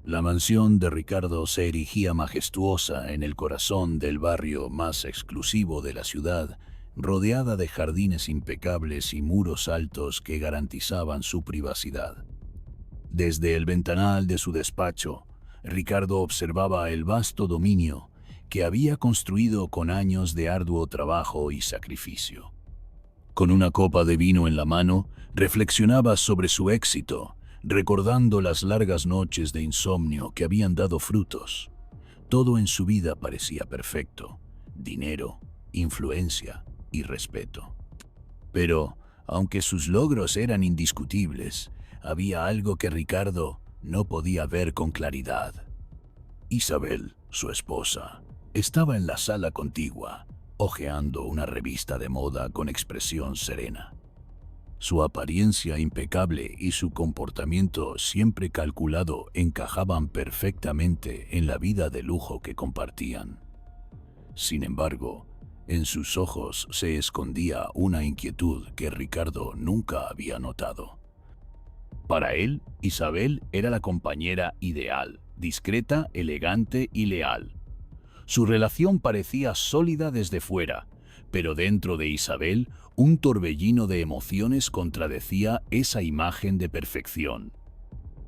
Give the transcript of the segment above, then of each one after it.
La mansión de Ricardo se erigía majestuosa en el corazón del barrio más exclusivo de la ciudad, rodeada de jardines impecables y muros altos que garantizaban su privacidad. Desde el ventanal de su despacho, Ricardo observaba el vasto dominio que había construido con años de arduo trabajo y sacrificio. Con una copa de vino en la mano, reflexionaba sobre su éxito, recordando las largas noches de insomnio que habían dado frutos. Todo en su vida parecía perfecto: dinero, influencia y respeto. Pero, aunque sus logros eran indiscutibles, había algo que Ricardo no podía ver con claridad. Isabel, su esposa, estaba en la sala contigua, hojeando una revista de moda con expresión serena. Su apariencia impecable y su comportamiento siempre calculado encajaban perfectamente en la vida de lujo que compartían. Sin embargo, en sus ojos se escondía una inquietud que Ricardo nunca había notado. Para él, Isabel era la compañera ideal, discreta, elegante y leal. Su relación parecía sólida desde fuera, pero dentro de Isabel, un torbellino de emociones contradecía esa imagen de perfección.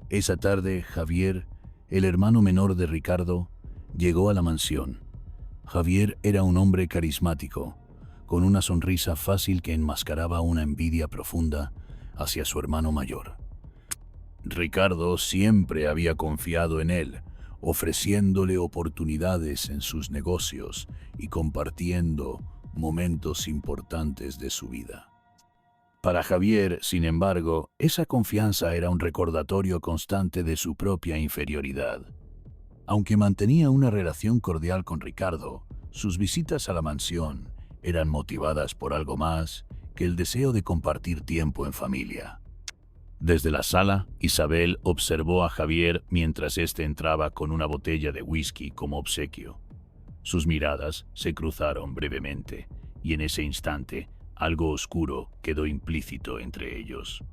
Esa tarde, Javier, el hermano menor de Ricardo, llegó a la mansión. Javier era un hombre carismático, con una sonrisa fácil que enmascaraba una envidia profunda hacia su hermano mayor. Ricardo siempre había confiado en él, ofreciéndole oportunidades en sus negocios y compartiendo momentos importantes de su vida. Para Javier, sin embargo, esa confianza era un recordatorio constante de su propia inferioridad. Aunque mantenía una relación cordial con Ricardo, sus visitas a la mansión eran motivadas por algo más que el deseo de compartir tiempo en familia. Desde la sala, Isabel observó a Javier mientras éste entraba con una botella de whisky como obsequio. Sus miradas se cruzaron brevemente, y en ese instante algo oscuro quedó implícito entre ellos.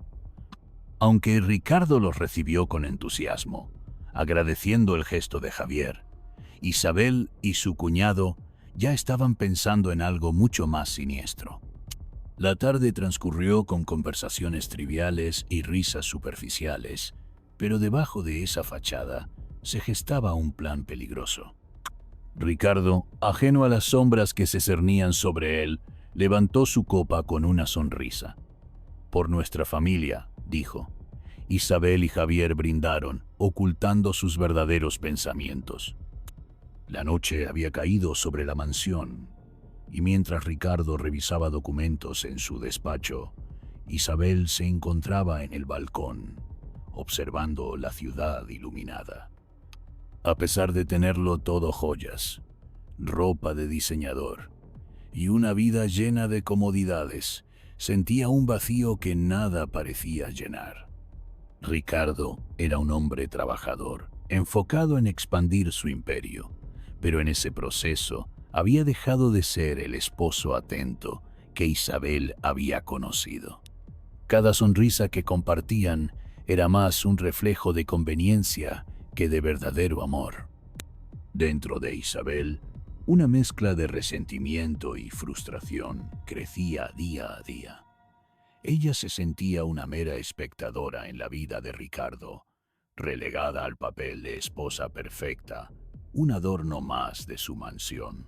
Aunque Ricardo los recibió con entusiasmo, agradeciendo el gesto de Javier, Isabel y su cuñado ya estaban pensando en algo mucho más siniestro. La tarde transcurrió con conversaciones triviales y risas superficiales, pero debajo de esa fachada se gestaba un plan peligroso. Ricardo, ajeno a las sombras que se cernían sobre él, levantó su copa con una sonrisa. «Por nuestra familia», dijo. Isabel y Javier brindaron, ocultando sus verdaderos pensamientos. La noche había caído sobre la mansión, y mientras Ricardo revisaba documentos en su despacho, Isabel se encontraba en el balcón, observando la ciudad iluminada. A pesar de tenerlo todo joyas, ropa de diseñador y una vida llena de comodidades, sentía un vacío que nada parecía llenar. Ricardo era un hombre trabajador, enfocado en expandir su imperio, pero en ese proceso había dejado de ser el esposo atento que Isabel había conocido. Cada sonrisa que compartían era más un reflejo de conveniencia que de verdadero amor. Dentro de Isabel, una mezcla de resentimiento y frustración crecía día a día. Ella se sentía una mera espectadora en la vida de Ricardo, relegada al papel de esposa perfecta, un adorno más de su mansión.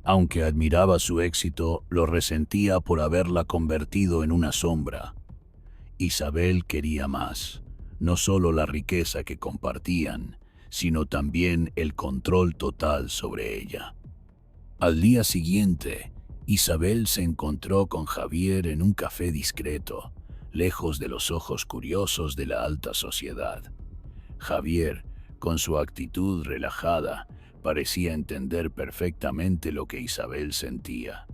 Aunque admiraba su éxito, lo resentía por haberla convertido en una sombra. Isabel quería más, no solo la riqueza que compartían, sino también el control total sobre ella. Al día siguiente, Isabel se encontró con Javier en un café discreto, lejos de los ojos curiosos de la alta sociedad. Javier, con su actitud relajada, parecía entender perfectamente lo que Isabel sentía.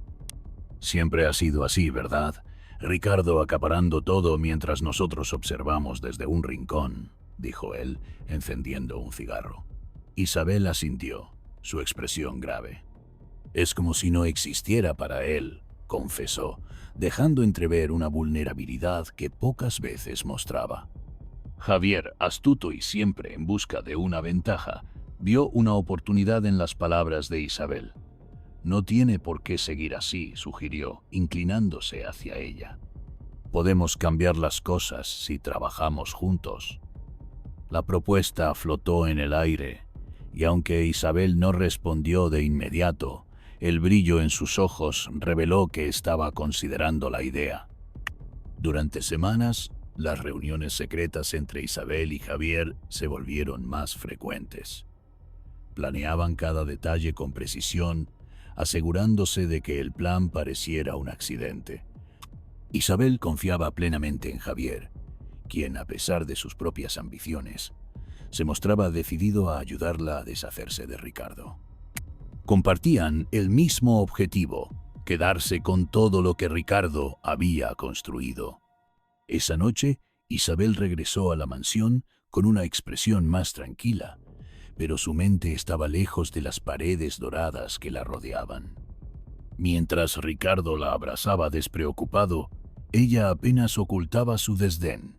«Siempre ha sido así, ¿verdad? Ricardo acaparando todo mientras nosotros observamos desde un rincón», dijo él, encendiendo un cigarro. Isabel asintió, su expresión grave. «Es como si no existiera para él», confesó, dejando entrever una vulnerabilidad que pocas veces mostraba. Javier, astuto y siempre en busca de una ventaja, vio una oportunidad en las palabras de Isabel. No tiene por qué seguir así, sugirió, inclinándose hacia ella. Podemos cambiar las cosas si trabajamos juntos. La propuesta flotó en el aire, y aunque Isabel no respondió de inmediato, el brillo en sus ojos reveló que estaba considerando la idea. Durante semanas, las reuniones secretas entre Isabel y Javier se volvieron más frecuentes. Planeaban cada detalle con precisión, asegurándose de que el plan pareciera un accidente. Isabel confiaba plenamente en Javier, quien, a pesar de sus propias ambiciones, se mostraba decidido a ayudarla a deshacerse de Ricardo. Compartían el mismo objetivo, quedarse con todo lo que Ricardo había construido. Esa noche, Isabel regresó a la mansión con una expresión más tranquila, pero su mente estaba lejos de las paredes doradas que la rodeaban. Mientras Ricardo la abrazaba despreocupado, ella apenas ocultaba su desdén.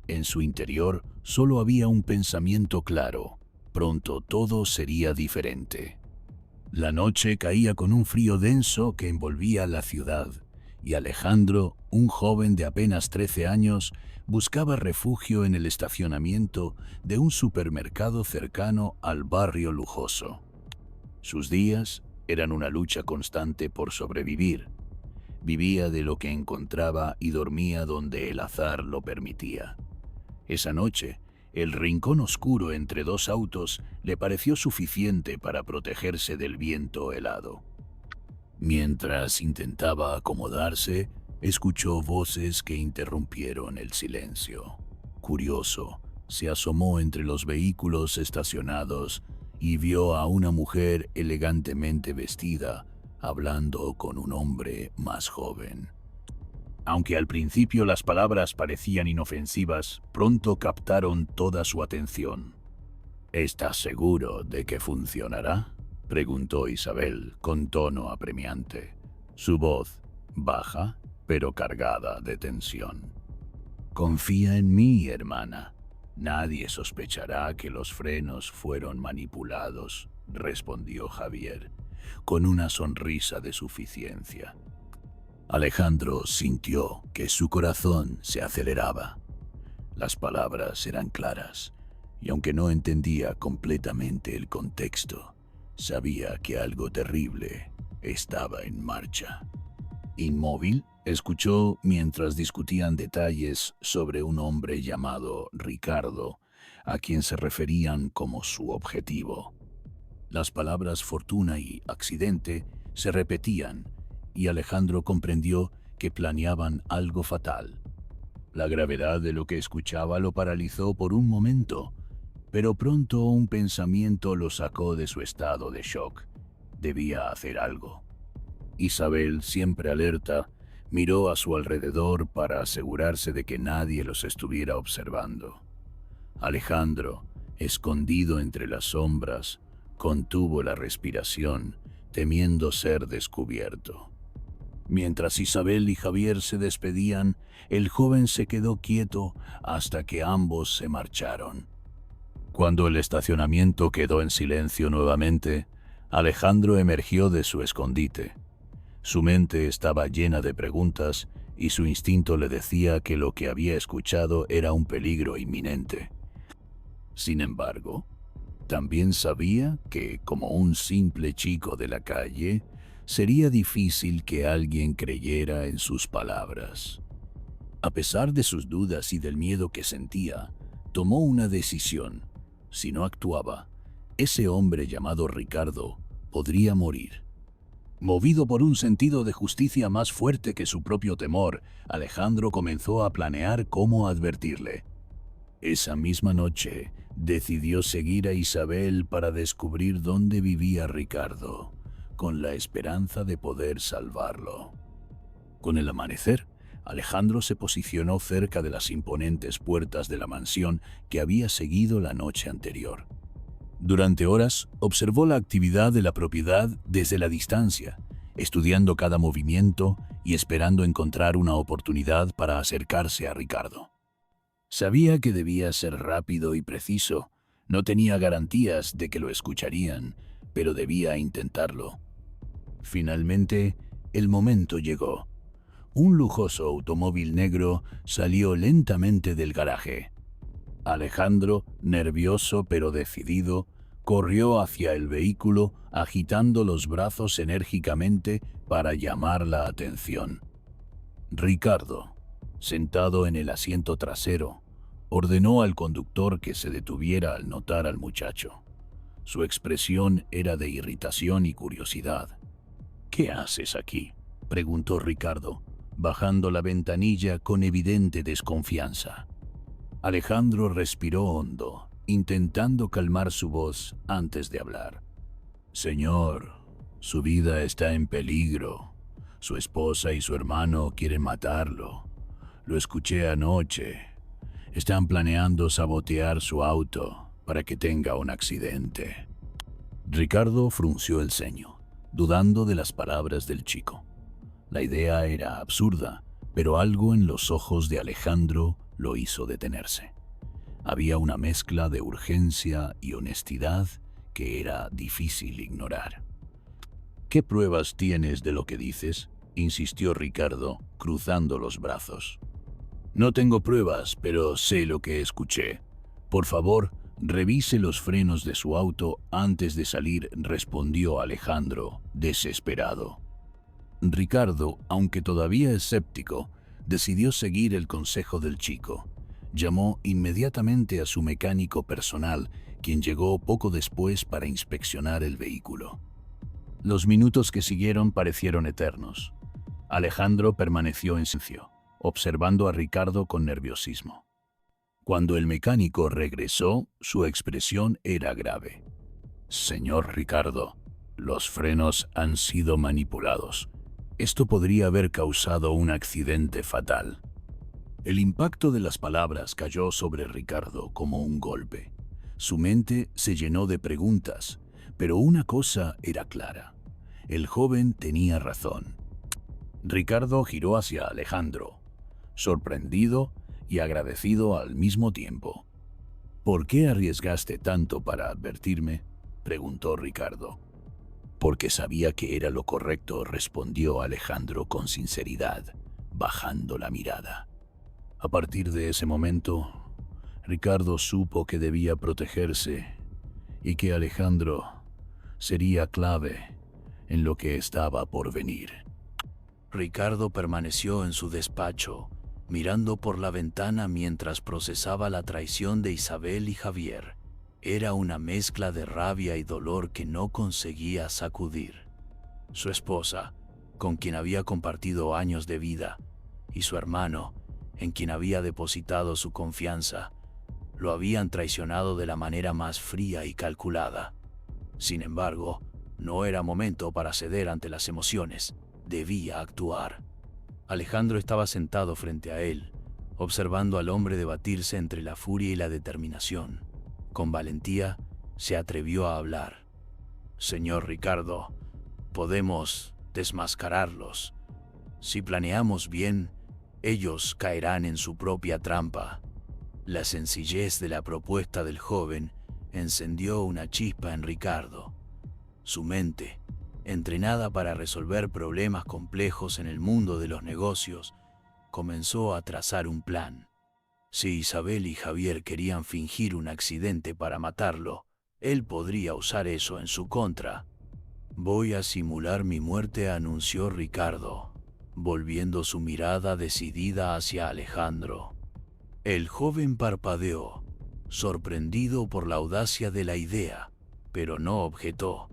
En su interior solo había un pensamiento claro: pronto todo sería diferente. La noche caía con un frío denso que envolvía la ciudad, y Alejandro, un joven de apenas 13 años, buscaba refugio en el estacionamiento de un supermercado cercano al barrio lujoso. Sus días eran una lucha constante por sobrevivir. Vivía de lo que encontraba y dormía donde el azar lo permitía. Esa noche, el rincón oscuro entre dos autos le pareció suficiente para protegerse del viento helado. Mientras intentaba acomodarse, escuchó voces que interrumpieron el silencio. Curioso, se asomó entre los vehículos estacionados y vio a una mujer elegantemente vestida hablando con un hombre más joven. Aunque al principio las palabras parecían inofensivas, pronto captaron toda su atención. ¿Estás seguro de que funcionará?, preguntó Isabel con tono apremiante, su voz baja pero cargada de tensión. Confía en mí, hermana. Nadie sospechará que los frenos fueron manipulados, respondió Javier, con una sonrisa de suficiencia. Alejandro sintió que su corazón se aceleraba. Las palabras eran claras, y aunque no entendía completamente el contexto, sabía que algo terrible estaba en marcha. Inmóvil, escuchó mientras discutían detalles sobre un hombre llamado Ricardo, a quien se referían como su objetivo. Las palabras fortuna y accidente se repetían, y Alejandro comprendió que planeaban algo fatal. La gravedad de lo que escuchaba lo paralizó por un momento, pero pronto un pensamiento lo sacó de su estado de shock. Debía hacer algo. Isabel, siempre alerta, miró a su alrededor para asegurarse de que nadie los estuviera observando. Alejandro, escondido entre las sombras, contuvo la respiración, temiendo ser descubierto. Mientras Isabel y Javier se despedían, el joven se quedó quieto hasta que ambos se marcharon. Cuando el estacionamiento quedó en silencio nuevamente, Alejandro emergió de su escondite. Su mente estaba llena de preguntas y su instinto le decía que lo que había escuchado era un peligro inminente. Sin embargo, también sabía que, como un simple chico de la calle, sería difícil que alguien creyera en sus palabras. A pesar de sus dudas y del miedo que sentía, tomó una decisión. Si no actuaba, ese hombre llamado Ricardo podría morir. Movido por un sentido de justicia más fuerte que su propio temor, Alejandro comenzó a planear cómo advertirle. Esa misma noche, decidió seguir a Isabel para descubrir dónde vivía Ricardo, con la esperanza de poder salvarlo. Con el amanecer, Alejandro se posicionó cerca de las imponentes puertas de la mansión que había seguido la noche anterior. Durante horas, observó la actividad de la propiedad desde la distancia, estudiando cada movimiento y esperando encontrar una oportunidad para acercarse a Ricardo. Sabía que debía ser rápido y preciso. No tenía garantías de que lo escucharían, pero debía intentarlo. Finalmente, el momento llegó. Un lujoso automóvil negro salió lentamente del garaje. Alejandro, nervioso pero decidido, corrió hacia el vehículo agitando los brazos enérgicamente para llamar la atención. Ricardo, sentado en el asiento trasero, ordenó al conductor que se detuviera al notar al muchacho. Su expresión era de irritación y curiosidad. «¿Qué haces aquí?», preguntó Ricardo, bajando la ventanilla con evidente desconfianza. Alejandro respiró hondo, intentando calmar su voz antes de hablar. «Señor, su vida está en peligro. Su esposa y su hermano quieren matarlo. Lo escuché anoche. Están planeando sabotear su auto para que tenga un accidente». Ricardo frunció el ceño, dudando de las palabras del chico. La idea era absurda, pero algo en los ojos de Alejandro lo hizo detenerse. Había una mezcla de urgencia y honestidad que era difícil ignorar. «¿Qué pruebas tienes de lo que dices?», insistió Ricardo, cruzando los brazos. «No tengo pruebas, pero sé lo que escuché. Por favor, revise los frenos de su auto antes de salir», respondió Alejandro, desesperado. Ricardo, aunque todavía escéptico, decidió seguir el consejo del chico. Llamó inmediatamente a su mecánico personal, quien llegó poco después para inspeccionar el vehículo. Los minutos que siguieron parecieron eternos. Alejandro permaneció en silencio, observando a Ricardo con nerviosismo. Cuando el mecánico regresó, su expresión era grave. «Señor Ricardo, los frenos han sido manipulados. Esto podría haber causado un accidente fatal». El impacto de las palabras cayó sobre Ricardo como un golpe. Su mente se llenó de preguntas, pero una cosa era clara. El joven tenía razón. Ricardo giró hacia Alejandro, sorprendido y agradecido al mismo tiempo. «¿Por qué arriesgaste tanto para advertirme?», preguntó Ricardo. «Porque sabía que era lo correcto», respondió Alejandro con sinceridad, bajando la mirada. A partir de ese momento, Ricardo supo que debía protegerse y que Alejandro sería clave en lo que estaba por venir. Ricardo permaneció en su despacho, mirando por la ventana mientras procesaba la traición de Isabel y Javier. Era una mezcla de rabia y dolor que no conseguía sacudir. Su esposa, con quien había compartido años de vida, y su hermano, en quien había depositado su confianza, lo habían traicionado de la manera más fría y calculada. Sin embargo, no era momento para ceder ante las emociones. Debía actuar. Alejandro estaba sentado frente a él, observando al hombre debatirse entre la furia y la determinación. Con valentía, se atrevió a hablar. «Señor Ricardo, podemos desmascararlos. Si planeamos bien, ellos caerán en su propia trampa». La sencillez de la propuesta del joven encendió una chispa en Ricardo. Su mente, entrenada para resolver problemas complejos en el mundo de los negocios, comenzó a trazar un plan. Si Isabel y Javier querían fingir un accidente para matarlo, él podría usar eso en su contra. «Voy a simular mi muerte», anunció Ricardo, volviendo su mirada decidida hacia Alejandro. El joven parpadeó, sorprendido por la audacia de la idea, pero no objetó.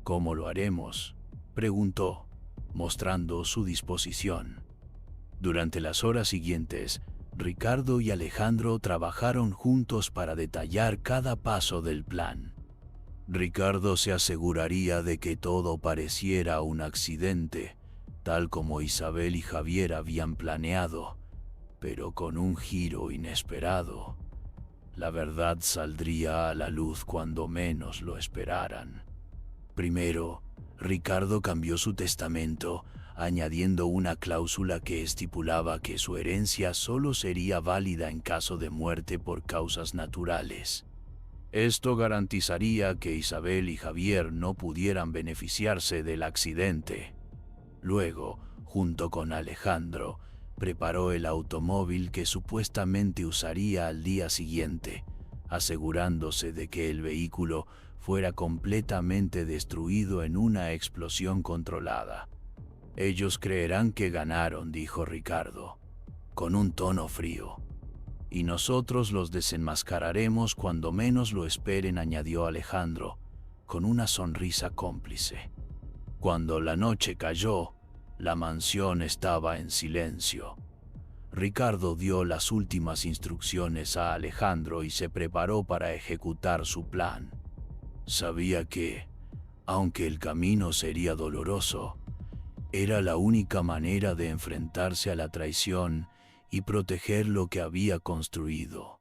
«¿Cómo lo haremos?», preguntó, mostrando su disposición. Durante las horas siguientes, Ricardo y Alejandro trabajaron juntos para detallar cada paso del plan. Ricardo se aseguraría de que todo pareciera un accidente, tal como Isabel y Javier habían planeado, pero con un giro inesperado. La verdad saldría a la luz cuando menos lo esperaran. Primero, Ricardo cambió su testamento, añadiendo una cláusula que estipulaba que su herencia solo sería válida en caso de muerte por causas naturales. Esto garantizaría que Isabel y Javier no pudieran beneficiarse del accidente. Luego, junto con Alejandro, preparó el automóvil que supuestamente usaría al día siguiente, asegurándose de que el vehículo fuera completamente destruido en una explosión controlada. «Ellos creerán que ganaron», dijo Ricardo, con un tono frío. «Y nosotros los desenmascararemos cuando menos lo esperen», añadió Alejandro, con una sonrisa cómplice. Cuando la noche cayó, la mansión estaba en silencio. Ricardo dio las últimas instrucciones a Alejandro y se preparó para ejecutar su plan. Sabía que, aunque el camino sería doloroso, era la única manera de enfrentarse a la traición y proteger lo que había construido.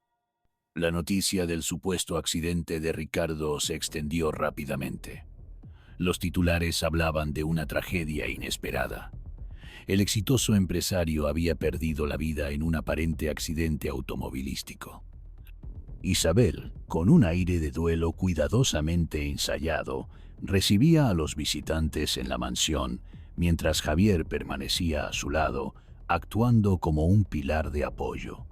La noticia del supuesto accidente de Ricardo se extendió rápidamente. Los titulares hablaban de una tragedia inesperada. El exitoso empresario había perdido la vida en un aparente accidente automovilístico. Isabel, con un aire de duelo cuidadosamente ensayado, recibía a los visitantes en la mansión, mientras Javier permanecía a su lado, actuando como un pilar de apoyo.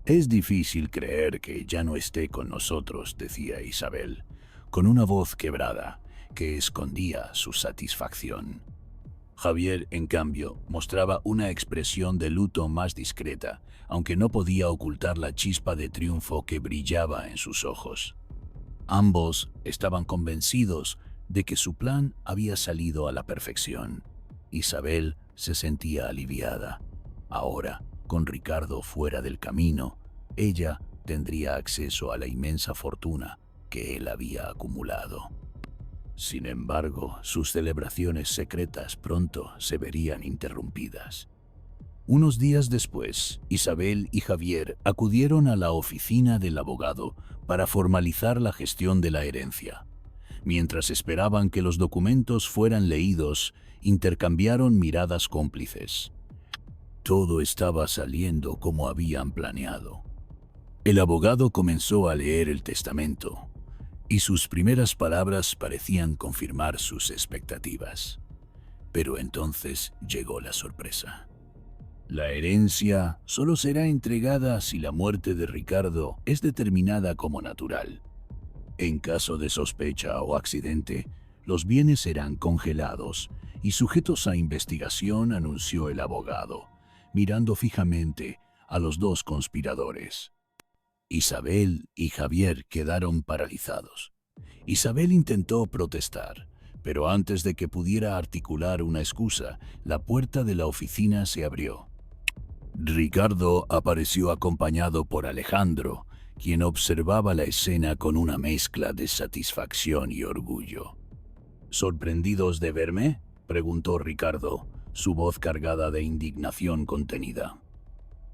«Es difícil creer que ya no esté con nosotros», decía Isabel, con una voz quebrada que escondía su satisfacción. Javier, en cambio, mostraba una expresión de luto más discreta, aunque no podía ocultar la chispa de triunfo que brillaba en sus ojos. Ambos estaban convencidos de que su plan había salido a la perfección. Isabel se sentía aliviada. Ahora, con Ricardo fuera del camino, ella tendría acceso a la inmensa fortuna que él había acumulado. Sin embargo, sus celebraciones secretas pronto se verían interrumpidas. Unos días después, Isabel y Javier acudieron a la oficina del abogado para formalizar la gestión de la herencia. Mientras esperaban que los documentos fueran leídos, intercambiaron miradas cómplices. Todo estaba saliendo como habían planeado. El abogado comenzó a leer el testamento, y sus primeras palabras parecían confirmar sus expectativas. Pero entonces llegó la sorpresa. La herencia solo será entregada si la muerte de Ricardo es determinada como natural. En caso de sospecha o accidente, los bienes serán congelados y sujetos a investigación, anunció el abogado, mirando fijamente a los dos conspiradores. Isabel y Javier quedaron paralizados. Isabel intentó protestar, pero antes de que pudiera articular una excusa, la puerta de la oficina se abrió. Ricardo apareció acompañado por Alejandro, quien observaba la escena con una mezcla de satisfacción y orgullo. «¿Sorprendidos de verme?», preguntó Ricardo, su voz cargada de indignación contenida.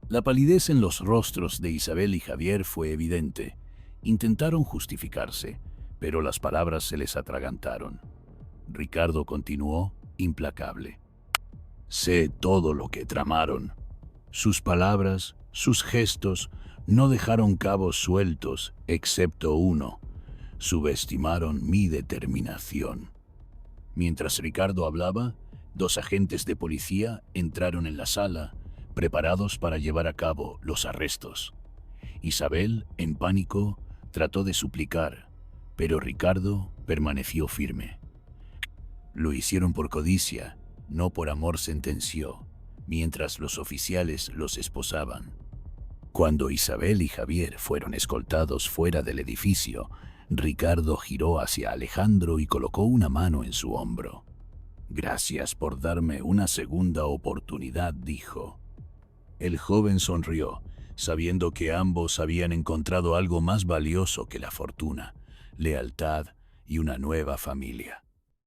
La palidez en los rostros de Isabel y Javier fue evidente. Intentaron justificarse, pero las palabras se les atragantaron. Ricardo continuó, implacable. «Sé todo lo que tramaron». Sus palabras, sus gestos, no dejaron cabos sueltos, excepto uno. Subestimaron mi determinación. Mientras Ricardo hablaba, dos agentes de policía entraron en la sala, preparados para llevar a cabo los arrestos. Isabel, en pánico, trató de suplicar, pero Ricardo permaneció firme. «Lo hicieron por codicia, no por amor», sentenció, mientras los oficiales los esposaban. Cuando Isabel y Javier fueron escoltados fuera del edificio, Ricardo giró hacia Alejandro y colocó una mano en su hombro. «Gracias por darme una segunda oportunidad», dijo. El joven sonrió, sabiendo que ambos habían encontrado algo más valioso que la fortuna, lealtad y una nueva familia.